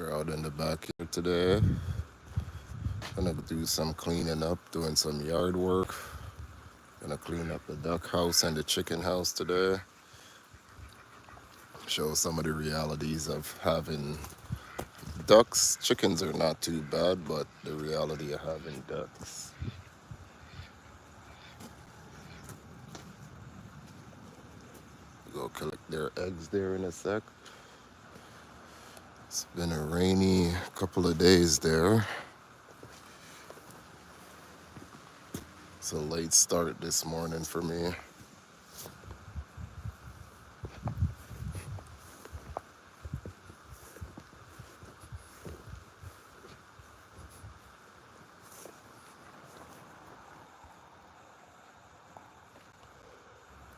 We're out in the backyard today. Gonna do some cleaning up, doing some yard work. Gonna clean up the duck house and the chicken house today. Show some of the realities of having ducks. Chickens are not too bad, but the reality of having ducks. Go collect their eggs there in a sec. It's been a rainy couple of days there. It's a late start this morning for me.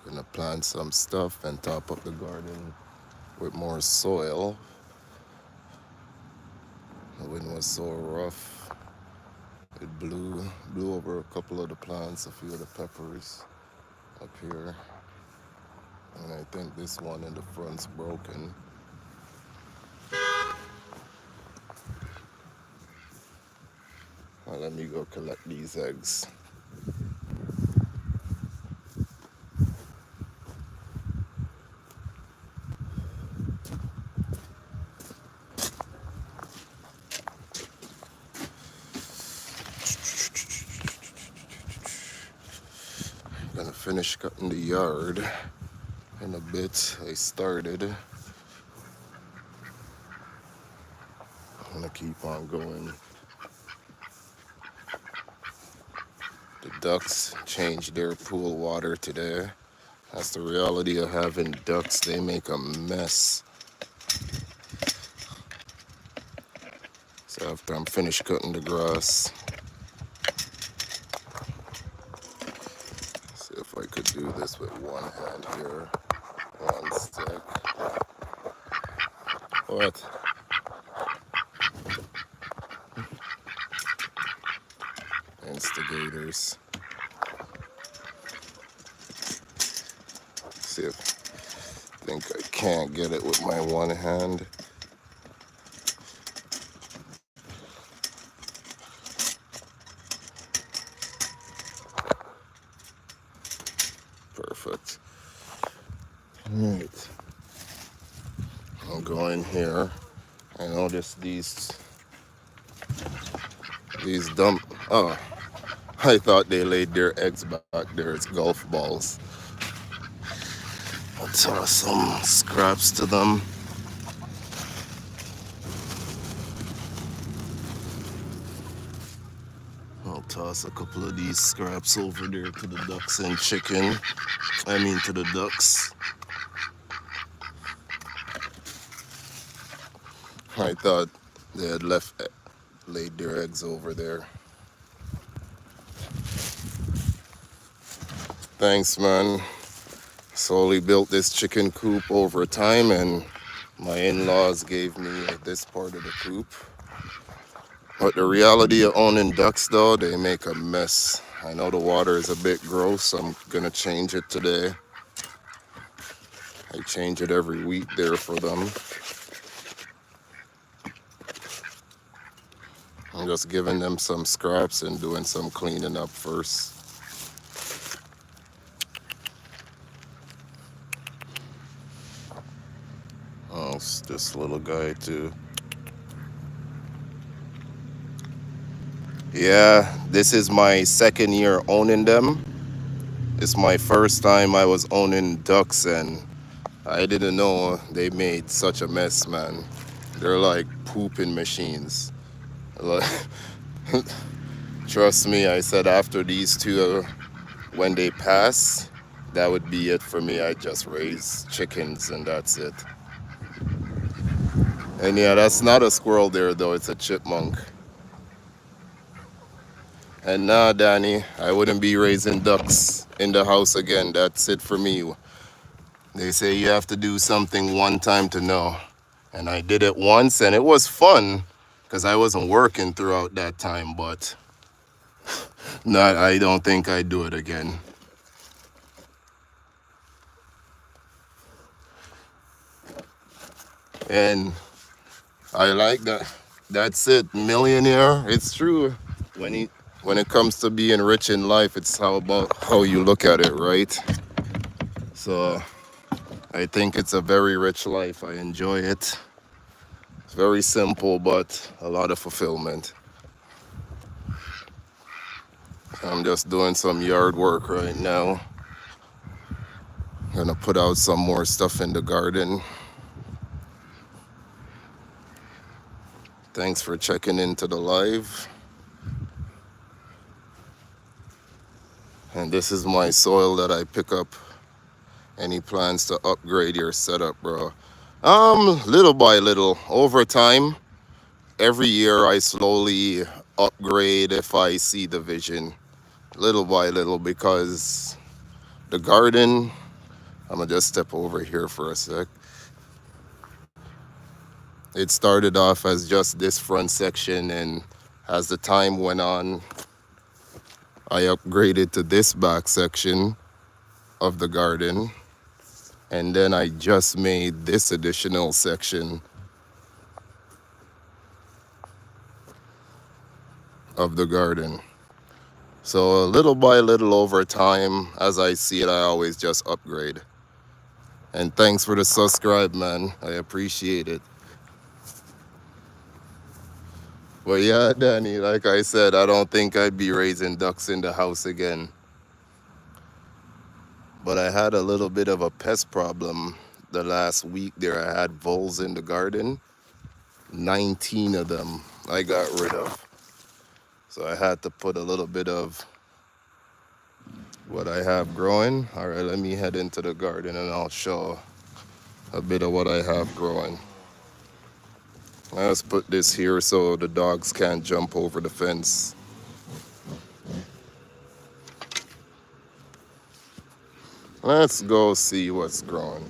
Gonna plant some stuff and top up the garden with more soil. The wind was so rough. It blew over a couple of the plants, a few of the peppers up here. And I think this one in the front's broken. Now let me go collect these eggs. Gonna finish cutting the yard in a bit. I started. I'm gonna keep on going. The ducks changed their pool water today. That's the reality of having ducks. They make a mess. So after I'm finished cutting the grass, see if I could do this with one hand here. One sec. What? Instigators. See if I think I can't get it with my one hand. Perfect. Alright. I'll go in here. I noticed these dump. Oh, I thought they laid their eggs back there. It's golf balls. I'll toss some scraps to them. I'll toss a couple of these scraps over there to the ducks and chicken. To the ducks. I thought they had laid their eggs over there. Thanks, man. Slowly built this chicken coop over time, and my in-laws gave me this part of the coop. But the reality of owning ducks, though, they make a mess. I know the water is a bit gross. I'm gonna change it today. I change it every week there for them. I'm just giving them some scraps and doing some cleaning up first. Oh, it's this little guy too. Yeah, this is my second year owning them. It's my first time I was owning ducks, and I didn't know they made such a mess, man. They're like pooping machines. Like, trust me, I said after these two, when they pass, that would be it for me. I just raise chickens and that's it. And yeah, that's not a squirrel there though, it's a chipmunk. And nah, Danny, I wouldn't be raising ducks in the house again. That's it for me. They say you have to do something one time to know. And I did it once and it was fun because I wasn't working throughout that time, but not, I don't think I'd do it again. And I like that. That's it, millionaire. It's true. When he, when it comes to being rich in life, it's how about how you look at it, right? So I think it's a very rich life. I enjoy it. It's very simple, but a lot of fulfillment. I'm just doing some yard work right now. Gonna put out some more stuff in the garden. Thanks for checking into the live. And this is my soil that I pick up. Any plans to upgrade your setup, bro? Little by little, over time. Every year I slowly upgrade if I see the vision, little by little, because the garden, I'm gonna just step over here for a sec. It started off as just this front section, and as the time went on, I upgraded to this back section of the garden, and then I just made this additional section of the garden. So little by little over time, as I see it, I always just upgrade. And thanks for the subscribe, man. I appreciate it. But yeah, Danny, like I said, I don't think I'd be raising ducks in the house again. But I had a little bit of a pest problem the last week there. I had voles in the garden. 19 of them I got rid of. So I had to put a little bit of what I have growing. All right, let me head into the garden and I'll show a bit of what I have growing. Let's put this here so the dogs can't jump over the fence. Let's go see what's growing.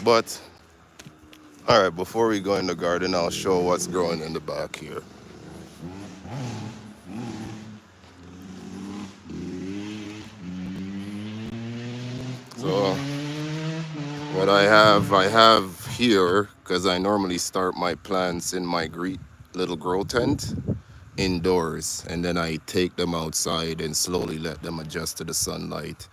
But, all right, before we go in the garden, I'll show what's growing in the back here. So, what I have here, because I normally start my plants in my little grow tent indoors, and then I take them outside and slowly let them adjust to the sunlight.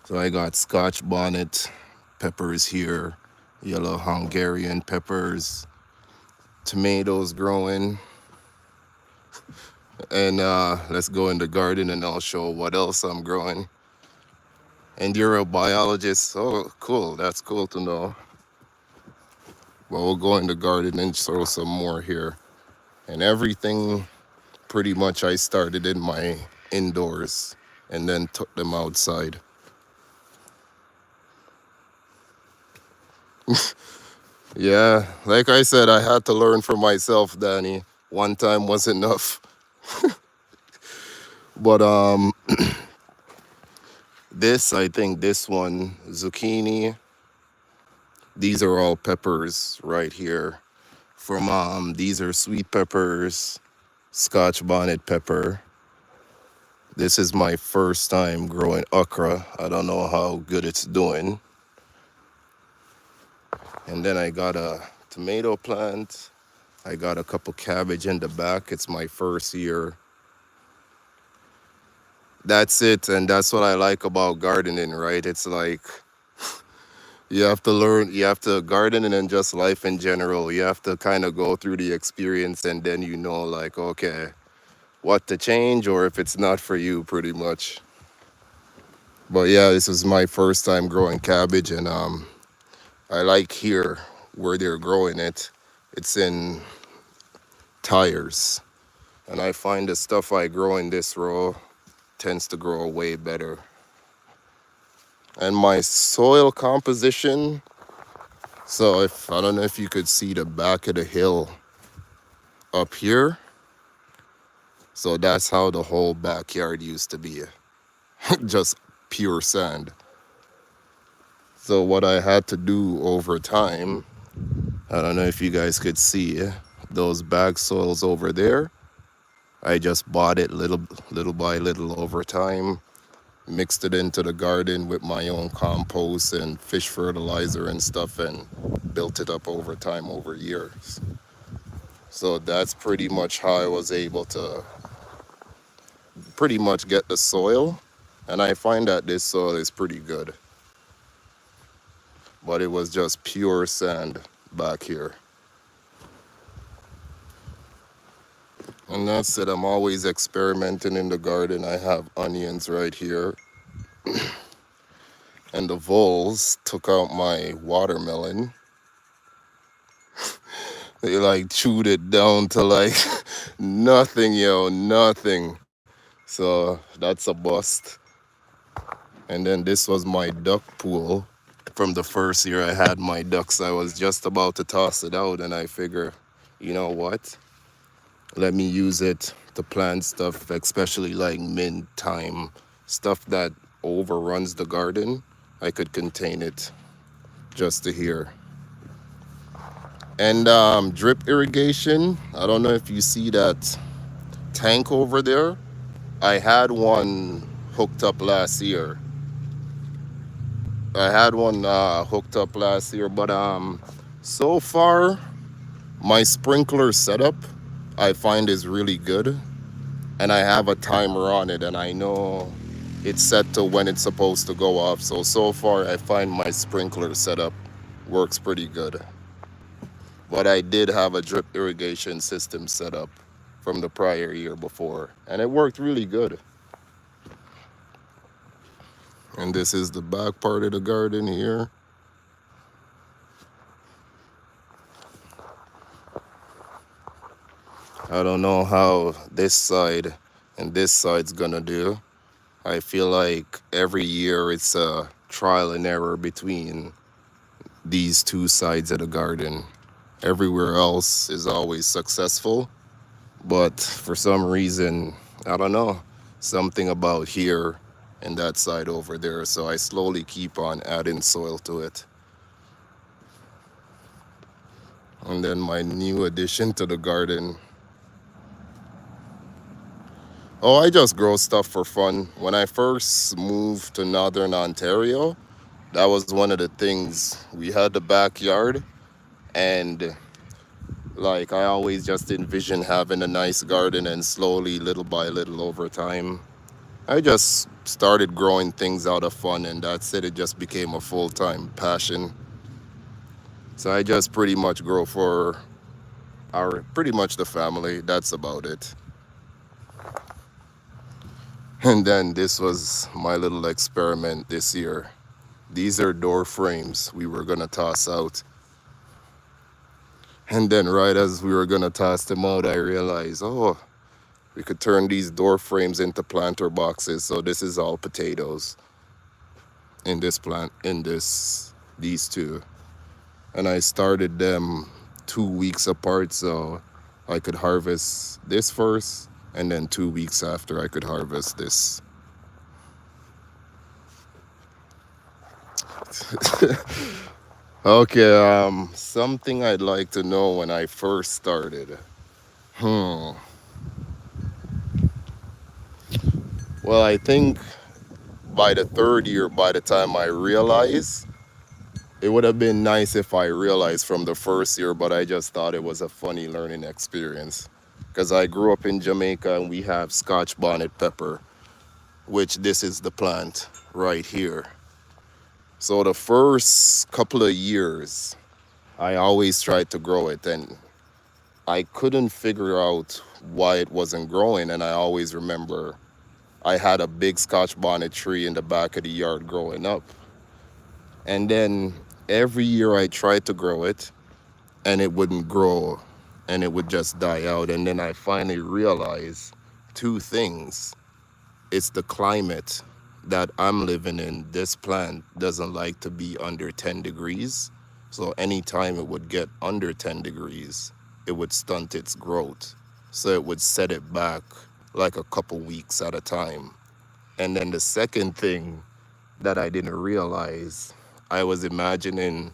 So I got Scotch bonnet peppers here, yellow Hungarian peppers, tomatoes growing. And let's go in the garden and I'll show what else I'm growing. And you're a biologist. Oh, cool. That's cool to know. Well, we'll go in the garden and show some more here. And everything pretty much I started in my indoors and then took them outside. Yeah, like I said, I had to learn for myself, Danny. One time was enough. But I think this one, zucchini, these are all peppers right here. From these are sweet peppers, Scotch bonnet pepper. This is my first time growing okra. I don't know how good it's doing. And then I got a tomato plant. I got a couple cabbage in the back. It's my first year. That's it. And that's what I like about gardening, right? It's like you have to learn, you have to garden, and then just life in general. You have to kind of go through the experience, and then you know, like, okay, what to change or if it's not for you, pretty much. But yeah, this is my first time growing cabbage, and I like here where they're growing it. It's in tires, and I find the stuff I grow in this row tends to grow way better. And my soil composition, so if I don't know if you could see the back of the hill up here. So that's how the whole backyard used to be. Just pure sand. So what I had to do over time, I don't know if you guys could see those bag soils over there. I just bought it little by little over time. mixed it into the garden with my own compost and fish fertilizer and stuff, and built it up over time, over years. So that's pretty much how I was able to pretty much get the soil. And I find that this soil is pretty good, but it was just pure sand back here. And that's it. I'm always experimenting in the garden. I have onions right here. And the voles took out my watermelon. They like chewed it down to like nothing, yo, nothing. So that's a bust. And then this was my duck pool. From the first year I had my ducks, I was just about to toss it out, and I figure, you know what? Let me use it to plant stuff, especially like mint, thyme, stuff that overruns the garden. I could contain it just to here. And drip irrigation, I don't know if you see that tank over there. I had one hooked up last year. But so far my sprinkler setup I find is really good, and I have a timer on it, and I know it's set to when it's supposed to go off. So far I find my sprinkler setup works pretty good. But I did have a drip irrigation system set up from the prior year before, and it worked really good. And this is the back part of the garden here. I don't know how this side and this side's gonna do. I feel like every year it's a trial and error between these two sides of the garden. Everywhere else is always successful, but for some reason, I don't know, something about here and that side over there. So I slowly keep on adding soil to it. And then my new addition to the garden. Oh, I just grow stuff for fun. When I first moved to Northern Ontario, that was one of the things. We had the backyard, and like I always just envisioned having a nice garden, and slowly, little by little, over time, I just started growing things out of fun, and that's it. It just became a full-time passion. So I just pretty much grow for pretty much the family. That's about it. And then this was my little experiment this year. These are door frames we were gonna toss out. And then right as we were gonna toss them out, I realized, oh, we could turn these door frames into planter boxes. So this is all potatoes in this plant, these two. And I started them 2 weeks apart, so I could harvest this first, and then 2 weeks after I could harvest this. Okay, something I'd like to know when I first started. Hmm. Well, I think by the third year, by the time I realized, it would have been nice if I realized from the first year, but I just thought it was a funny learning experience. Because I grew up in Jamaica and we have Scotch bonnet pepper, which this is the plant right here. So the first couple of years, I always tried to grow it, and I couldn't figure out why it wasn't growing. And I always remember I had a big Scotch bonnet tree in the back of the yard growing up. And then every year I tried to grow it, and it wouldn't grow, and it would just die out. And then I finally realized two things. It's the climate that I'm living in. This plant doesn't like to be under 10 degrees. So anytime it would get under 10 degrees, it would stunt its growth. So it would set it back like a couple weeks at a time. And then the second thing that I didn't realize, I was imagining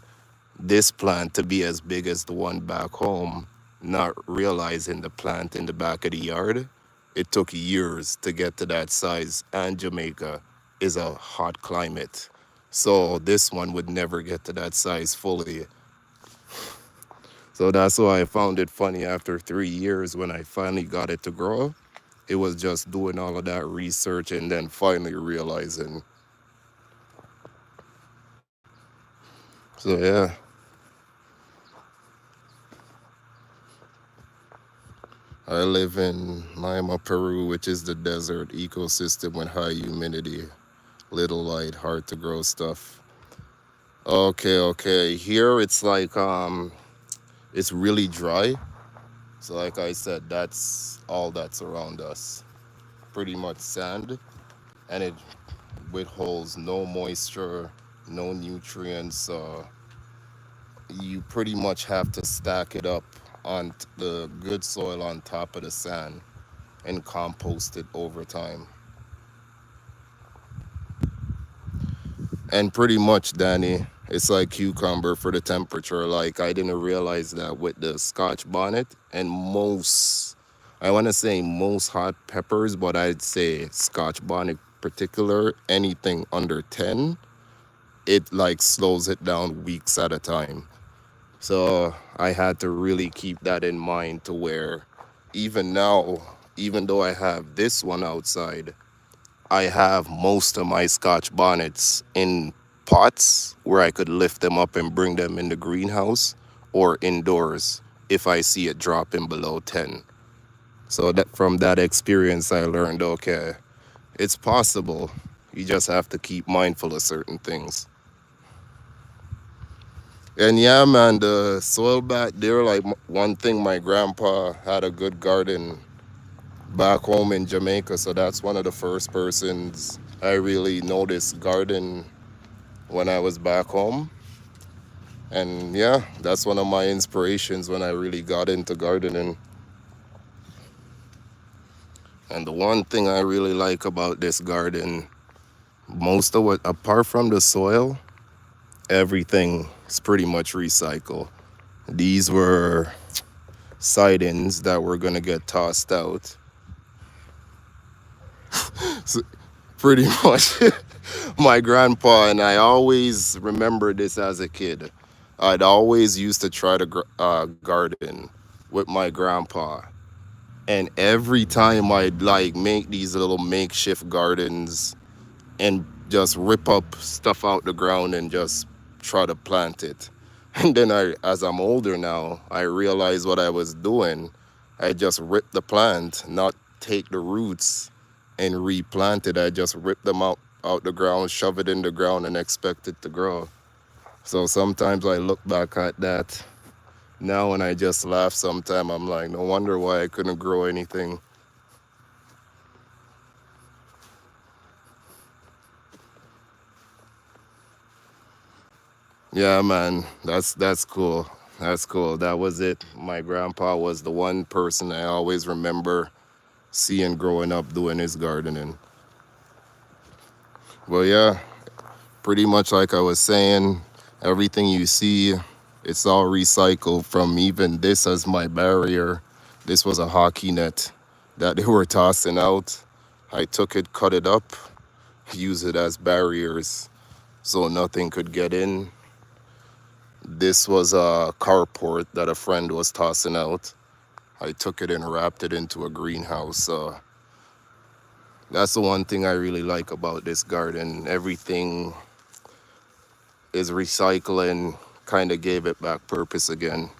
this plant to be as big as the one back home, not realizing the plant in the back of the yard, it took years to get to that size, and Jamaica. is a hot climate. So this one would never get to that size fully. So that's why I found it funny after 3 years when I finally got it to grow. It was just doing all of that research and then finally realizing. So yeah, I live in Lima, Peru, which is the desert ecosystem with high humidity, little light, hard to grow stuff. Okay, okay. Here it's like it's really dry. So like I said, that's all that's around us. Pretty much sand, and it withholds no moisture, no nutrients. You pretty much have to stack it up on the good soil on top of the sand and compost it over time. And pretty much, Danny, it's like cucumber for the temperature. Like I didn't realize that with the Scotch bonnet and most, I want to say most hot peppers, but I'd say Scotch bonnet particular, anything under 10, it like slows it down weeks at a time. So I had to really keep that in mind to where even now, even though I have this one outside, I have most of my Scotch bonnets in pots where I could lift them up and bring them in the greenhouse or indoors if I see it dropping below 10. So that from that experience, I learned okay, it's possible. You just have to keep mindful of certain things. And yeah, man, the soil back there, like one thing, my grandpa had a good garden back home in Jamaica. So that's one of the first persons I really noticed garden when I was back home. And yeah, that's one of my inspirations when I really got into gardening. And the one thing I really like about this garden, most of what, apart from the soil, everything is pretty much recycled. These were sidings that were gonna get tossed out. So pretty much my grandpa, and I always remember this as a kid. I'd always used to try to garden with my grandpa, and every time I'd like make these little makeshift gardens and just rip up stuff out the ground and just try to plant it. And then as I'm older now, I realized what I was doing. I just ripped the plant, not take the roots and replant it. I just rip them out the ground, shove it in the ground, and expect it to grow. So sometimes I look back at that now and I just laugh. Sometimes I'm like, no wonder why I couldn't grow anything. Yeah, man, that's cool. That's cool. That was it. My grandpa was the one person I always remember seeing growing up doing his gardening. Well, yeah, pretty much like I was saying, everything you see, it's all recycled from even this as my barrier. This was a hockey net that they were tossing out. I took it, cut it up, use it as barriers so nothing could get in. This was a carport that a friend was tossing out. I took it and wrapped it into a greenhouse. That's the one thing I really like about this garden. Everything is recycling, kind of gave it back purpose again.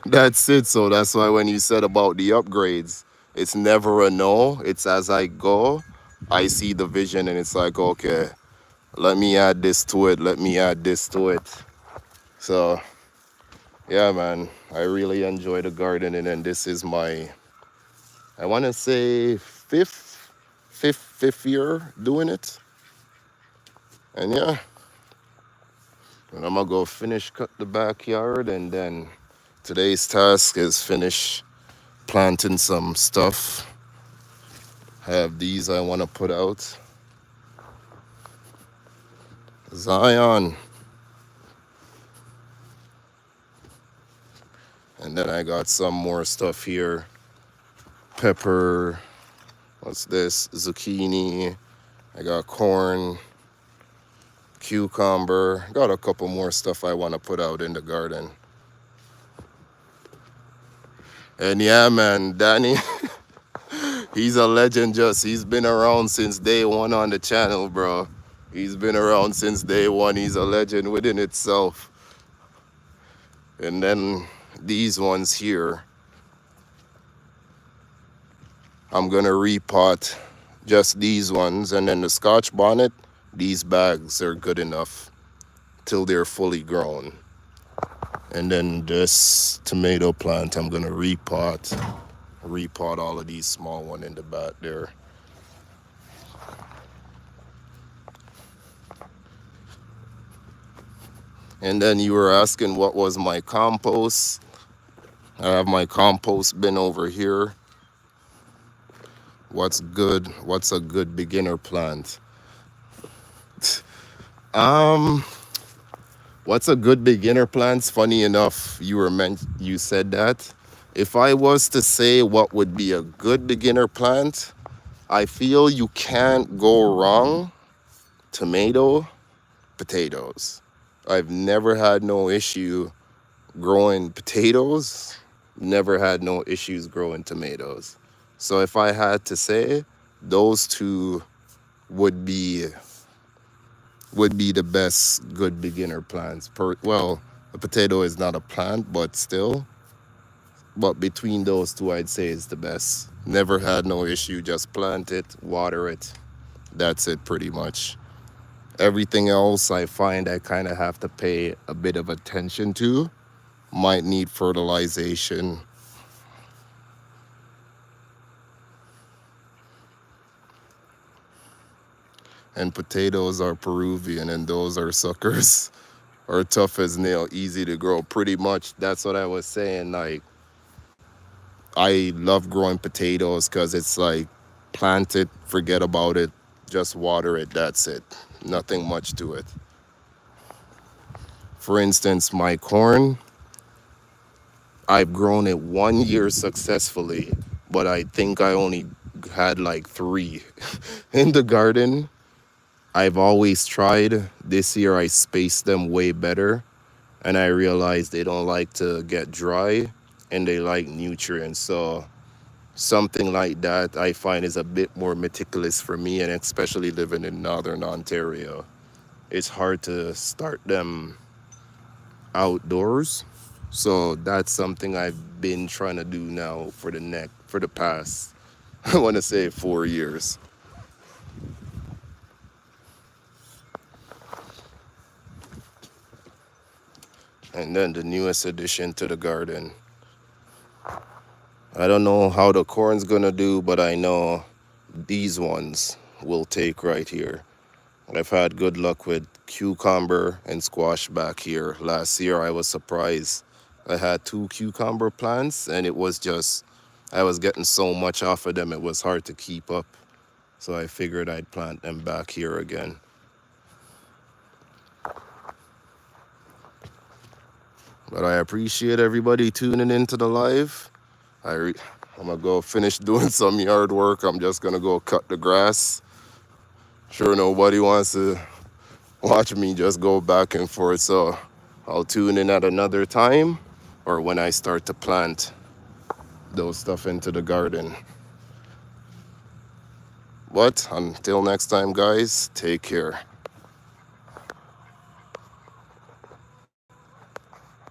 That's it. So that's why when you said about the upgrades, it's never a no. It's as I go, I see the vision and it's like, okay, let me add this to it. Let me add this to it. So yeah, man, I really enjoy the gardening, and this is my, I want to say fifth year doing it. And yeah, and I'm gonna go finish cut the backyard, and then today's task is finish planting some stuff. Have these I want to put out. Zion, and then I got some more stuff here. Pepper, What's this? Zucchini. I got corn, cucumber. Got a couple more stuff I want to put out in the garden. And yeah, man, Danny, he's a legend. He's been around since day one on the channel, bro. He's been around since day one. He's a legend within itself. And then these ones here, I'm gonna repot just these ones. And then the Scotch bonnet, these bags are good enough till they're fully grown. And then this tomato plant, I'm gonna repot all of these small ones in the back there. And then you were asking what was my compost. I have my compost bin over here. What's good? What's a good beginner plant? What's a good beginner plant? Funny enough, you said that. If I was to say what would be a good beginner plant, I feel you can't go wrong. Tomato, potatoes. I've never had no issue growing potatoes. Never had no issues growing tomatoes. So if I had to say, those two would be the best good beginner plants. Well, a potato is not a plant, but still. But between those two, I'd say is the best. Never had no issue. Just plant it, water it. That's it pretty much. Everything else I find I kind of have to pay a bit of attention to. Might need fertilization. And potatoes are Peruvian, and those are suckers. Are tough as nail, easy to grow. Pretty much, that's what I was saying. Like, I love growing potatoes because it's like, plant it, forget about it, just water it, that's it. Nothing much to it. For instance, my corn, I've grown it 1 year successfully, but I think I only had like 3 in the garden. I've always tried. This year I spaced them way better, and I realized they don't like to get dry and they like nutrients. So something like that I find is a bit more meticulous for me, and especially living in Northern Ontario. It's hard to start them outdoors. So that's something I've been trying to do now for the past, I want to say 4 years. And then the newest addition to the garden. I don't know how the corn's gonna do, but I know these ones will take right here. I've had good luck with cucumber and squash back here. Last year I was surprised. I had 2 cucumber plants, and it was just, I was getting so much off of them it was hard to keep up. So I figured I'd plant them back here again. But I appreciate everybody tuning into the live. I'm gonna go finish doing some yard work. I'm just gonna go cut the grass. Sure, nobody wants to watch me just go back and forth, so I'll tune in at another time or when I start to plant those stuff into the garden. But until next time, guys, take care.